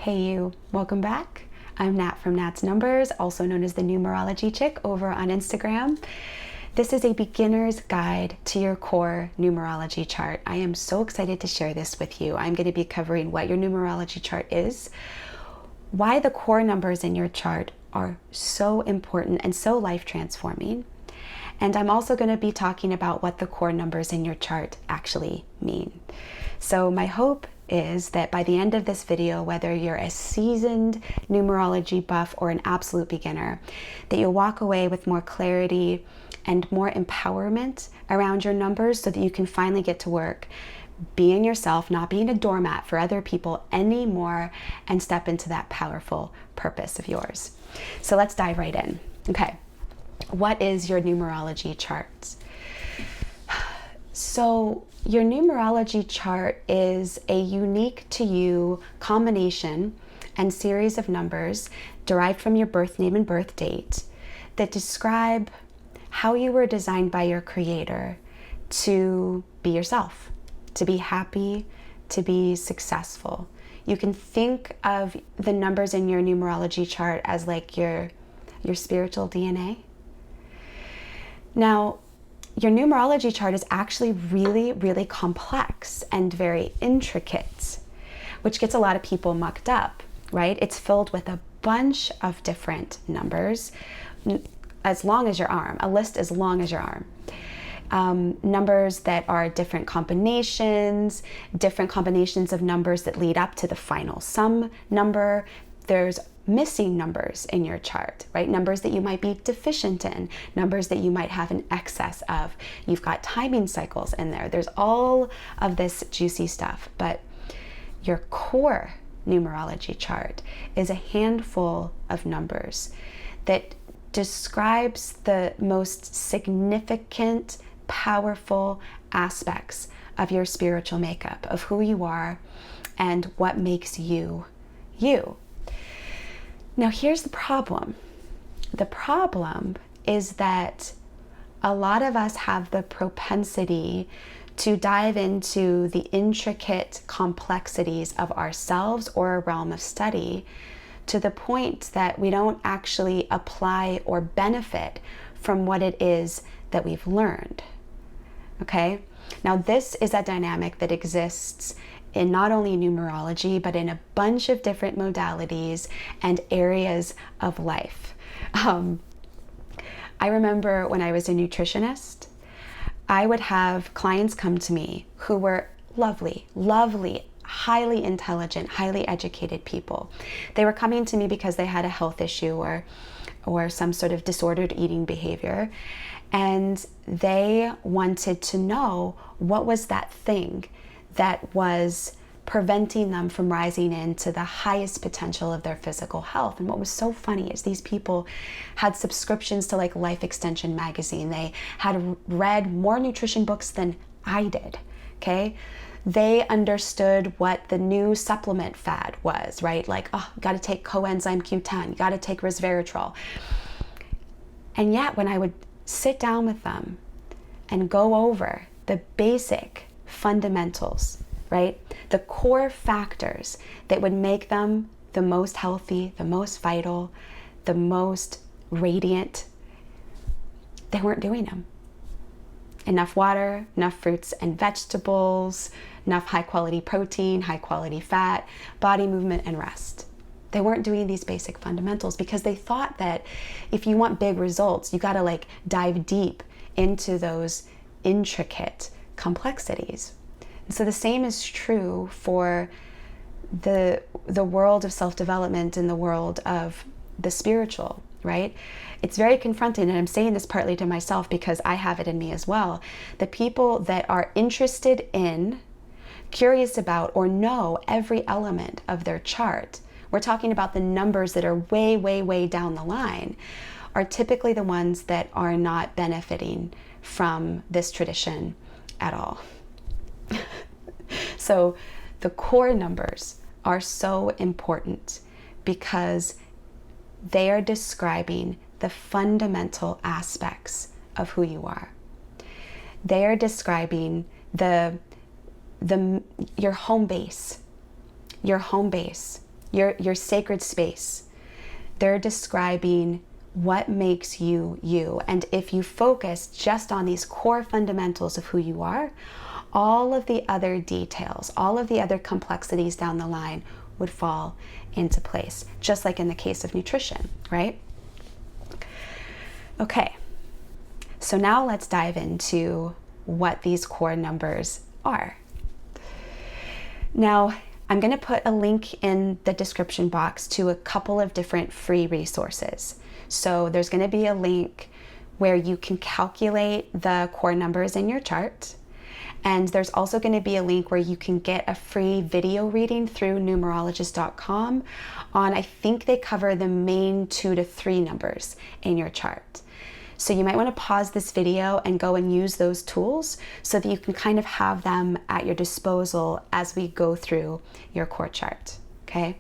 Hey you, welcome back. I'm Nat from Nat's Numbers, also known as the Numerology Chick over on Instagram. This is a beginner's guide to your core numerology chart. I am so excited to share this with you. I'm going to be covering what your numerology chart is, why the core numbers in your chart are so important and so life transforming. And I'm also going to be talking about what the core numbers in your chart actually mean. So my hope is that by the end of this video, whether you're a seasoned numerology buff or an absolute beginner, that you'll walk away with more clarity and more empowerment around your numbers so that you can finally get to work being yourself, not being a doormat for other people anymore, and step into that powerful purpose of yours. So let's dive right in. Okay, what is your numerology chart? So your numerology chart is a unique to you combination and series of numbers derived from your birth name and birth date that describe how you were designed by your creator to be yourself, to be happy, to be successful. You can think of the numbers in your numerology chart as like your spiritual DNA. Now, your numerology chart is actually really, really complex and very intricate, which gets a lot of people mucked up, right? It's filled with a bunch of different numbers, as long as your arm, a list as long as your arm. Numbers that are different combinations of numbers that lead up to the final sum number. There's missing numbers in your chart, right? Numbers that you might be deficient in, numbers that you might have an excess of. You've got timing cycles in there. There's all of this juicy stuff, but your core numerology chart is a handful of numbers that describes the most significant, powerful aspects of your spiritual makeup, of who you are and what makes you, you. Now, here's the problem. The problem is that a lot of us have the propensity to dive into the intricate complexities of ourselves or a realm of study to the point that we don't actually apply or benefit from what it is that we've learned. Okay? Now, this is a dynamic that exists in not only numerology, but in a bunch of different modalities and areas of life. I remember when I was a nutritionist, I would have clients come to me who were lovely, highly intelligent, highly educated people. They were coming to me because they had a health issue or some sort of disordered eating behavior. And they wanted to know what was that thing that was preventing them from rising into the highest potential of their physical health. And what was so funny is these people had subscriptions to like Life Extension magazine. They had read more nutrition books than I did, okay? They understood what the new supplement fad was, right? Like, oh, you gotta take coenzyme Q10, you gotta take resveratrol. And yet when I would sit down with them and go over the basic fundamentals, right? The core factors that would make them the most healthy, the most vital, the most radiant, they weren't doing them. Enough water, enough fruits and vegetables, enough high quality protein, high quality fat, body movement, and rest. They weren't doing these basic fundamentals because they thought that if you want big results, you gotta like dive deep into those intricate complexities. And so the same is true for the world of self-development and the world of the spiritual, right? It's very confronting, and I'm saying this partly to myself because I have it in me as well. The people that are interested in, curious about, or know every element of their chart, we're talking about the numbers that are way, way, way down the line, are typically the ones that are not benefiting from this tradition at all. So the core numbers are so important because they are describing the fundamental aspects of who you are. They are describing your home base, your sacred space. They're describing what makes you you. And if you focus just on these core fundamentals of who you are, all of the other details, all of the other complexities down the line would fall into place, just like in the case of nutrition, right? Okay, so now let's dive into what these core numbers are. Now, I'm going to put a link in the description box to a couple of different free resources. So there's going to be a link where you can calculate the core numbers in your chart. And there's also going to be a link where you can get a free video reading through numerologist.com on, I think they cover the main 2 to 3 numbers in your chart. So you might want to pause this video and go and use those tools so that you can kind of have them at your disposal as we go through your core chart, okay?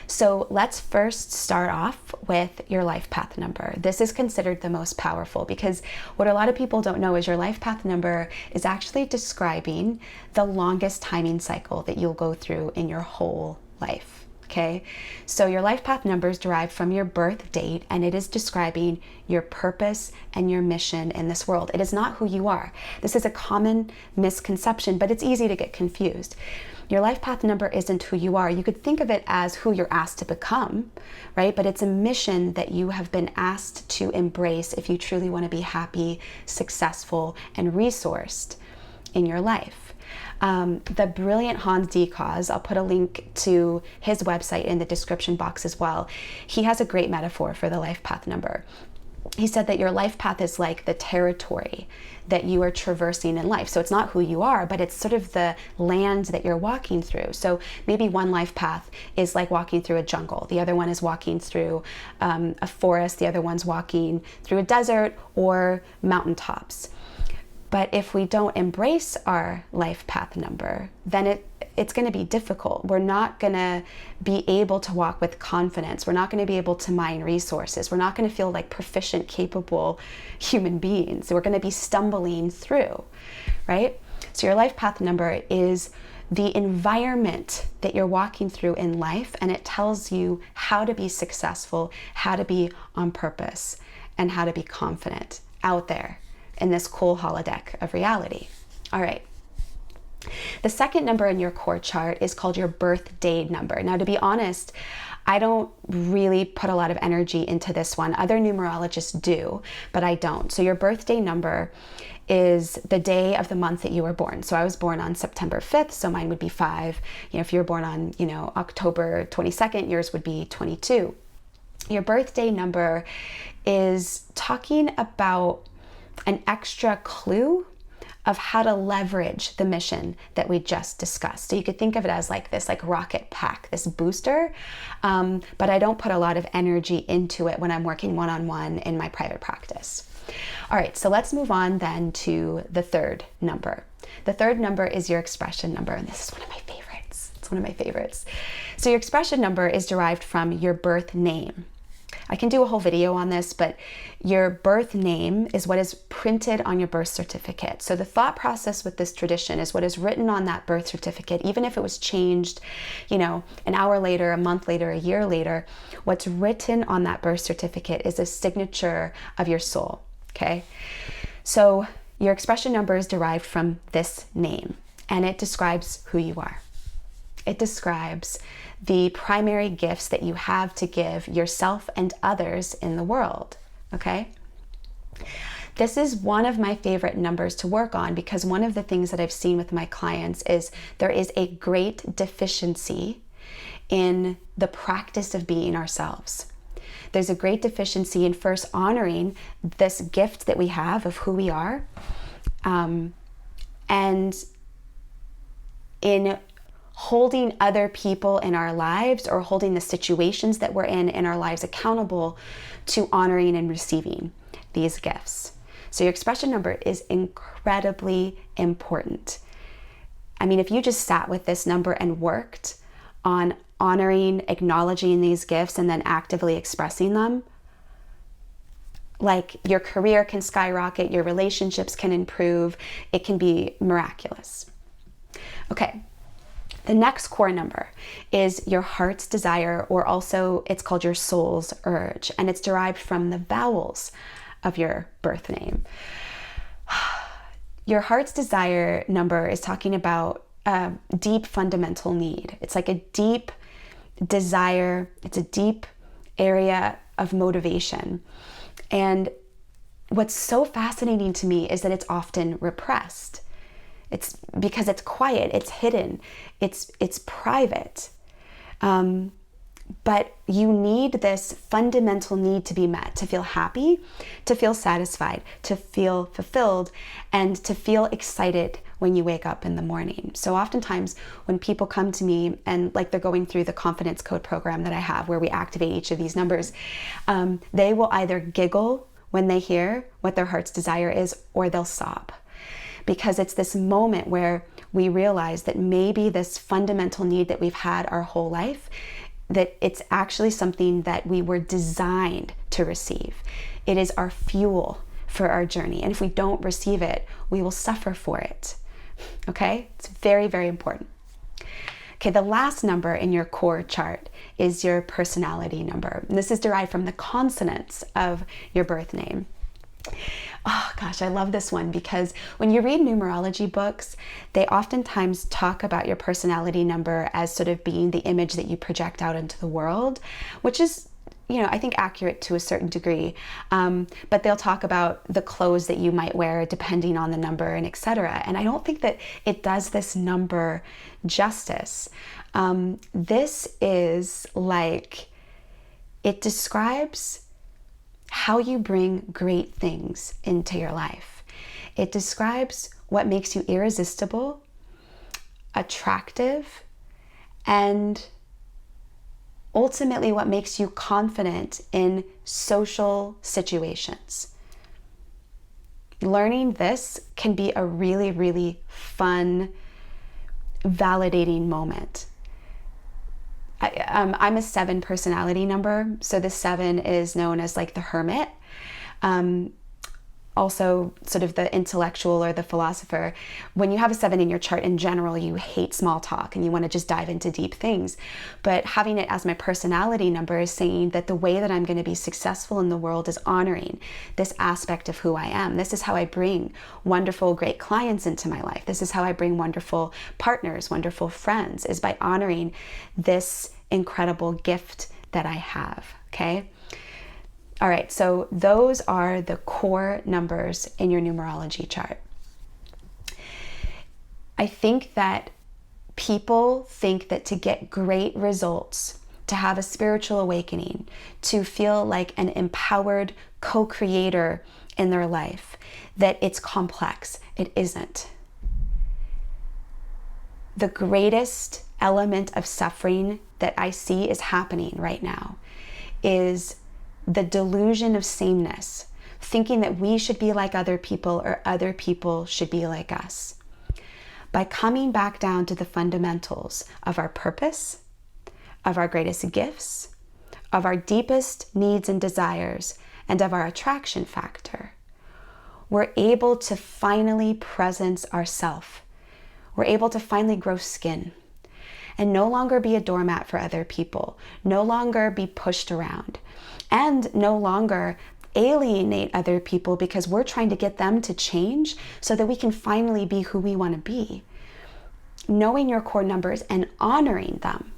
So let's first start off with your life path number. This is considered the most powerful because what a lot of people don't know is your life path number is actually describing the longest timing cycle that you'll go through in your whole life. Okay, so your life path number is derived from your birth date, and it is describing your purpose and your mission in this world. It is not who you are. This is a common misconception, but it's easy to get confused. Your life path number isn't who you are. You could think of it as who you're asked to become, right? But it's a mission that you have been asked to embrace if you truly want to be happy, successful, and resourced in your life. The brilliant Hans Dekaz, I'll put a link to his website in the description box as well. He has a great metaphor for the life path number. He said that your life path is like the territory that you are traversing in life. So it's not who you are, but it's sort of the land that you're walking through. So maybe one life path is like walking through a jungle. The other one is walking through a forest. The other one's walking through a desert or mountaintops. But if we don't embrace our life path number, then it's going to be difficult. We're not going to be able to walk with confidence. We're not going to be able to mine resources. We're not going to feel like proficient, capable human beings. We're going to be stumbling through, right? So your life path number is the environment that you're walking through in life, and it tells you how to be successful, how to be on purpose, and how to be confident out there in this cool holodeck of reality. All right. The second number in your core chart is called your birthday number. Now, to be honest, I don't really put a lot of energy into this one. Other numerologists do, but I don't. So your birthday number is the day of the month that you were born. So I was born on September 5th, so mine would be 5. If you were born on, October 22nd, yours would be 22. Your birthday number is talking about an extra clue of how to leverage the mission that we just discussed. So you could think of it as like this rocket pack, this booster, but I don't put a lot of energy into it when I'm working one-on-one in my private practice. All right, so let's move on then to the third number. The third number is your expression number, and this is one of my favorites. It's one of my favorites. So your expression number is derived from your birth name. I can do a whole video on this, but your birth name is what is printed on your birth certificate. So the thought process with this tradition is what is written on that birth certificate, even if it was changed, an hour later, a month later, a year later, what's written on that birth certificate is a signature of your soul, okay? So your expression number is derived from this name, and it describes who you are. It describes the primary gifts that you have to give yourself and others in the world, okay? This is one of my favorite numbers to work on because one of the things that I've seen with my clients is there is a great deficiency in the practice of being ourselves. There's a great deficiency in first honoring this gift that we have of who we are, and in holding other people in our lives or holding the situations that we're in our lives accountable to honoring and receiving these gifts. So your expression number is incredibly important. I mean, if you just sat with this number and worked on honoring, acknowledging these gifts, and then actively expressing them, like your career can skyrocket, your relationships can improve, it can be miraculous. Okay. The next core number is your heart's desire, or also it's called your soul's urge, and it's derived from the vowels of your birth name. Your heart's desire number is talking about a deep fundamental need. It's like a deep desire, it's a deep area of motivation. And what's so fascinating to me is that it's often repressed. It's because it's quiet, it's hidden, it's private. But you need this fundamental need to be met, to feel happy, to feel satisfied, to feel fulfilled, and to feel excited when you wake up in the morning. So oftentimes when people come to me and like they're going through the confidence code program that I have where we activate each of these numbers, they will either giggle when they hear what their heart's desire is, or they'll sob. Because it's this moment where we realize that maybe this fundamental need that we've had our whole life, that it's actually something that we were designed to receive. It is our fuel for our journey. And if we don't receive it, we will suffer for it. Okay? It's very, very important. Okay, the last number in your core chart is your personality number. And this is derived from the consonants of your birth name. Oh gosh, I love this one because when you read numerology books, they oftentimes talk about your personality number as sort of being the image that you project out into the world, which is, I think accurate to a certain degree. But they'll talk about the clothes that you might wear depending on the number and etc. And I don't think that it does this number justice. This is like, it describes how you bring great things into your life. It describes what makes you irresistible, attractive, and ultimately what makes you confident in social situations. Learning this can be a really, really fun, validating moment. I'm a 7 personality number, so the 7 is known as like the hermit. Also sort of the intellectual or the philosopher. When you have a 7 in your chart in general, you hate small talk and you want to just dive into deep things. But having it as my personality number is saying that the way that I'm going to be successful in the world is honoring this aspect of who I am. This is how I bring wonderful, great clients into my life. This is how I bring wonderful partners, wonderful friends, is by honoring this incredible gift that I have, okay? All right, so those are the core numbers in your numerology chart. I think that people think that to get great results, to have a spiritual awakening, to feel like an empowered co-creator in their life, that it's complex. It isn't. The greatest element of suffering that I see is happening right now is the delusion of sameness, thinking that we should be like other people or other people should be like us. By coming back down to the fundamentals of our purpose, of our greatest gifts, of our deepest needs and desires, and of our attraction factor, we're able to finally presence ourself. We're able to finally grow skin and no longer be a doormat for other people, no longer be pushed around, and no longer alienate other people because we're trying to get them to change so that we can finally be who we want to be. Knowing your core numbers and honoring them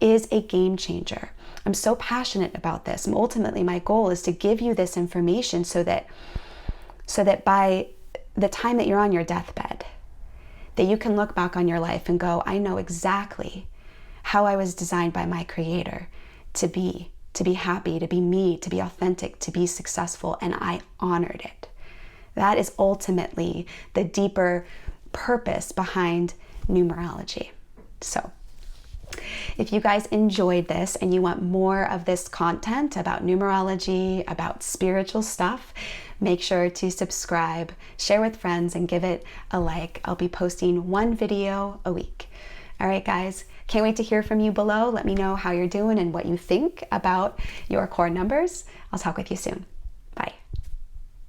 is a game changer. I'm so passionate about this. And ultimately, my goal is to give you this information so that by the time that you're on your deathbed, that you can look back on your life and go, I know exactly how I was designed by my Creator to be happy, to be me, to be authentic, to be successful, and I honored it. That is ultimately the deeper purpose behind numerology. So, if you guys enjoyed this and you want more of this content about numerology, about spiritual stuff, make sure to subscribe, share with friends, and give it a like. I'll be posting 1 video a week. All right, guys, can't wait to hear from you below. Let me know how you're doing and what you think about your core numbers. I'll talk with you soon.